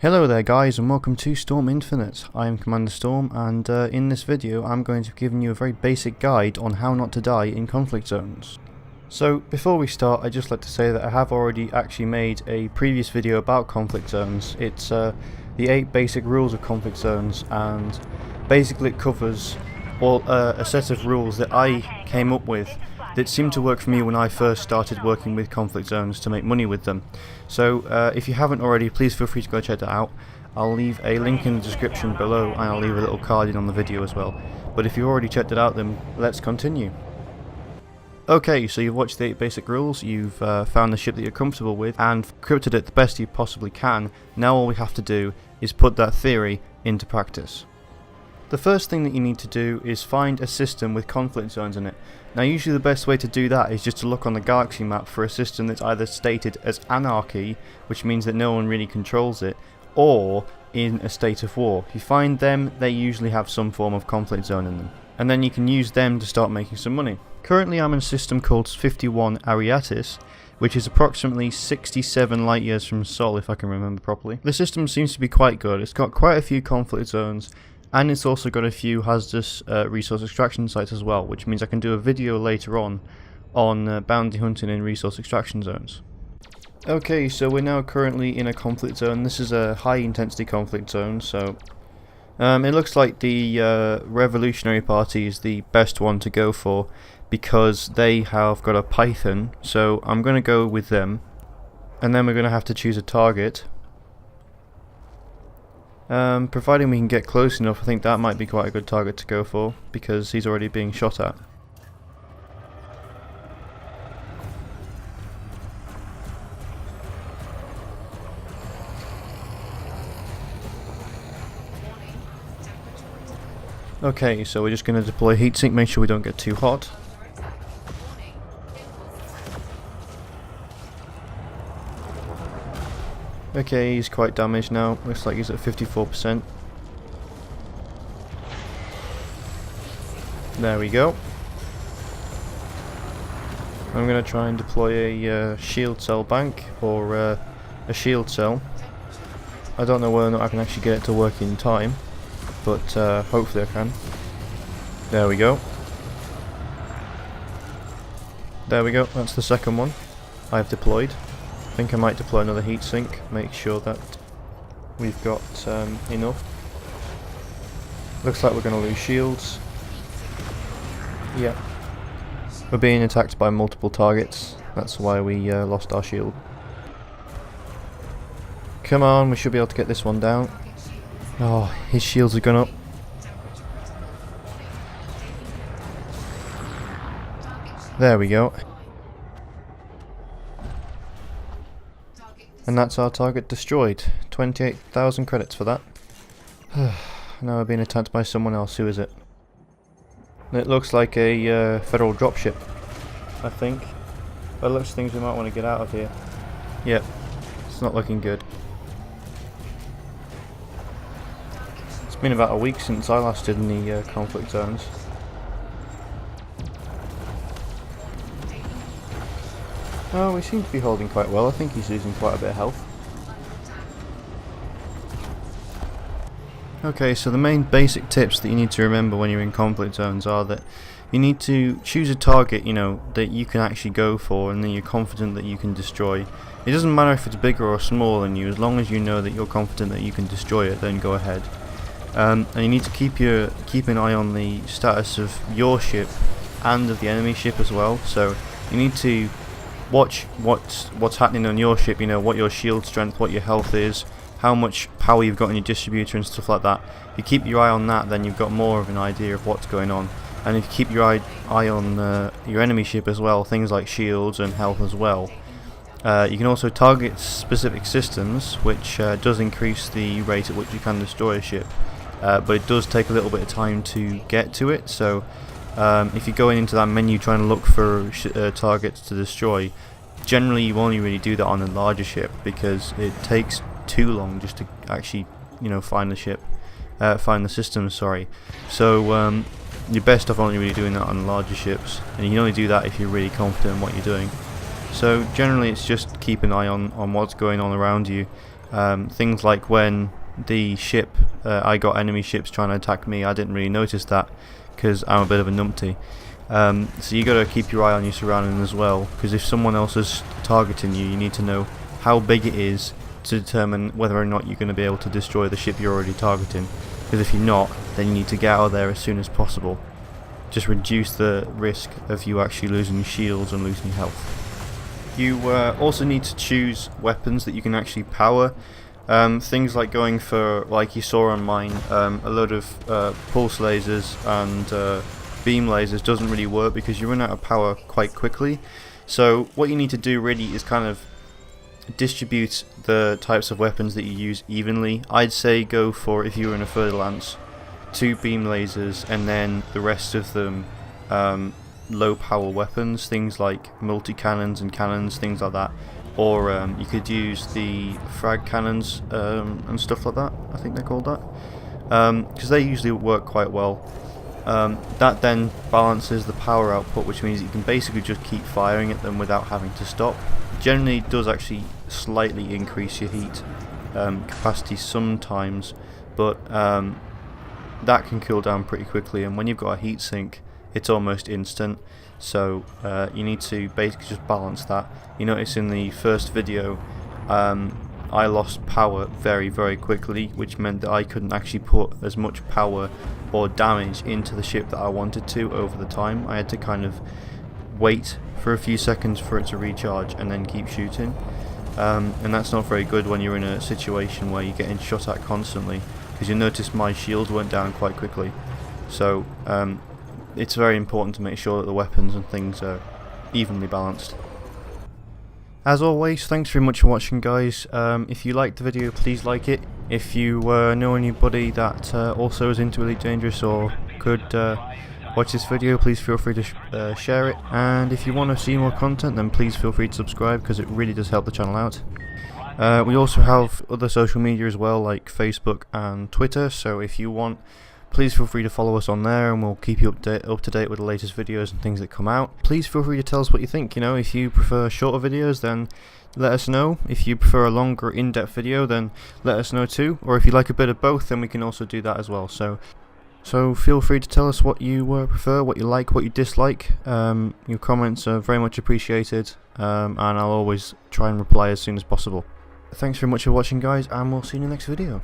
Hello there guys, and welcome to Storm Infinite. I am Commander Storm, and in this video I'm going to be giving you a very basic guide on how not to die in conflict zones. So before we start, I'd just like to say that I have already actually made a previous video about conflict zones. It's the 8 basic rules of conflict zones, and basically it covers a set of rules that I came up with that seemed to work for me when I first started working with conflict zones to make money with them. So if you haven't already, please feel free to go check that out. I'll leave a link in the description below, and I'll leave a little card in on the video as well. But if you've already checked it out, then let's continue. Okay, so you've watched the 8 basic rules, you've found the ship that you're comfortable with, and scripted it the best you possibly can. Now all we have to do is put that theory into practice. The first thing that you need to do is find a system with conflict zones in it. Now usually the best way to do that is just to look on the galaxy map for a system that's either stated as anarchy, which means that no one really controls it, or in a state of war. If you find them, they usually have some form of conflict zone in them, and then you can use them to start making some money. Currently I'm in a system called 51 Ariatis, which is approximately 67 light years from Sol, if I can remember properly. The system seems to be quite good. It's got quite a few conflict zones, and it's also got a few hazardous resource extraction sites as well, which means I can do a video later on bounty hunting in resource extraction zones. Okay, so we're now currently in a conflict zone. This is a high intensity conflict zone, so it looks like the Revolutionary Party is the best one to go for because they have got a Python, so I'm going to go with them, and then we're going to have to choose a target. Providing we can get close enough, I think that might be quite a good target to go for, because he's already being shot at. Okay, so we're just going to deploy heatsink, make sure we don't get too hot. Okay, he's quite damaged now. Looks like he's at 54%. There we go. I'm going to try and deploy a shield cell bank, or a shield cell. I don't know whether or not I can actually get it to work in time, but hopefully I can. There we go. There we go, that's the second one I've deployed. I think I might deploy another heatsink, make sure that we've got enough. Looks like we're going to lose shields. Yeah. We're being attacked by multiple targets, that's why we lost our shield. Come on, we should be able to get this one down. Oh, his shields have gone up. There we go. And that's our target destroyed. 28,000 credits for that. Now we're being attacked by someone else. Who is it? It looks like a federal dropship, I think. By the looks of things, we might want to get out of here. Yep, it's not looking good. It's been about a week since I last did in the conflict zones. Oh, we seem to be holding quite well. I think he's losing quite a bit of health. Okay, so the main basic tips that you need to remember when you're in conflict zones are that you need to choose a target, you know, that you can actually go for and then you're confident that you can destroy. It doesn't matter if it's bigger or smaller than you, as long as you know that you're confident that you can destroy it, then go ahead. And you need to keep an eye on the status of your ship and of the enemy ship as well. So you need to watch what's happening on your ship, you know, what your shield strength, what your health is, how much power you've got in your distributor and stuff like that. If you keep your eye on that, then you've got more of an idea of what's going on. And if you keep your eye on your enemy ship as well, things like shields and health as well. You can also target specific systems, which does increase the rate at which you can destroy a ship. But it does take a little bit of time to get to it, so if you're going into that menu trying to look for targets to destroy, generally you only really do that on a larger ship because it takes too long just to actually, you know, find the ship, find the system. Sorry. So you're best off only really doing that on larger ships, and you can only do that if you're really confident in what you're doing. So generally it's just keep an eye on what's going on around you, Things like when the ship, I got enemy ships trying to attack me, I didn't really notice that because I'm a bit of a numpty. So you got to keep your eye on your surroundings as well, because if someone else is targeting you, you need to know how big it is to determine whether or not you're going to be able to destroy the ship you're already targeting. Because if you're not, then you need to get out of there as soon as possible. Just reduce the risk of you actually losing your shields and losing your health. You also need to choose weapons that you can actually power. Things like going for, like you saw on mine, a load of pulse lasers and beam lasers doesn't really work because you run out of power quite quickly. So what you need to do really is kind of distribute the types of weapons that you use evenly. I'd say go for, if you were in a Fer-de-Lance, 2 beam lasers and then the rest of them low power weapons, things like multi-cannons and cannons, things like that. Or you could use the frag cannons and stuff like that, I think they're called that, because they usually work quite well. That then balances the power output, which means you can basically just keep firing at them without having to stop. Generally does actually slightly increase your heat capacity sometimes, but that can cool down pretty quickly, and when you've got a heat sink it's almost instant. So you need to basically just balance that. You notice in the first video I lost power very quickly, which meant that I couldn't actually put as much power or damage into the ship that I wanted to over the time. I had to kind of wait for a few seconds for it to recharge and then keep shooting, and that's not very good when you're in a situation where you're getting shot at constantly, because you notice my shields went down quite quickly. So it's very important to make sure that the weapons and things are evenly balanced. As always, thanks very much for watching, guys. If you liked the video, please like it. If you know anybody that also is into Elite Dangerous or could watch this video, please feel free to share it. And if you want to see more content, then please feel free to subscribe, because it really does help the channel out. We also have other social media as well, like Facebook and Twitter, so if you want, please feel free to follow us on there, and we'll keep you up to date with the latest videos and things that come out. Please feel free to tell us what you think. You know, if you prefer shorter videos, then let us know. If you prefer a longer, in-depth video, then let us know too. Or if you like a bit of both, then we can also do that as well. So feel free to tell us what you prefer, what you like, what you dislike. Your comments are very much appreciated, and I'll always try and reply as soon as possible. Thanks very much for watching, guys, and we'll see you in the next video.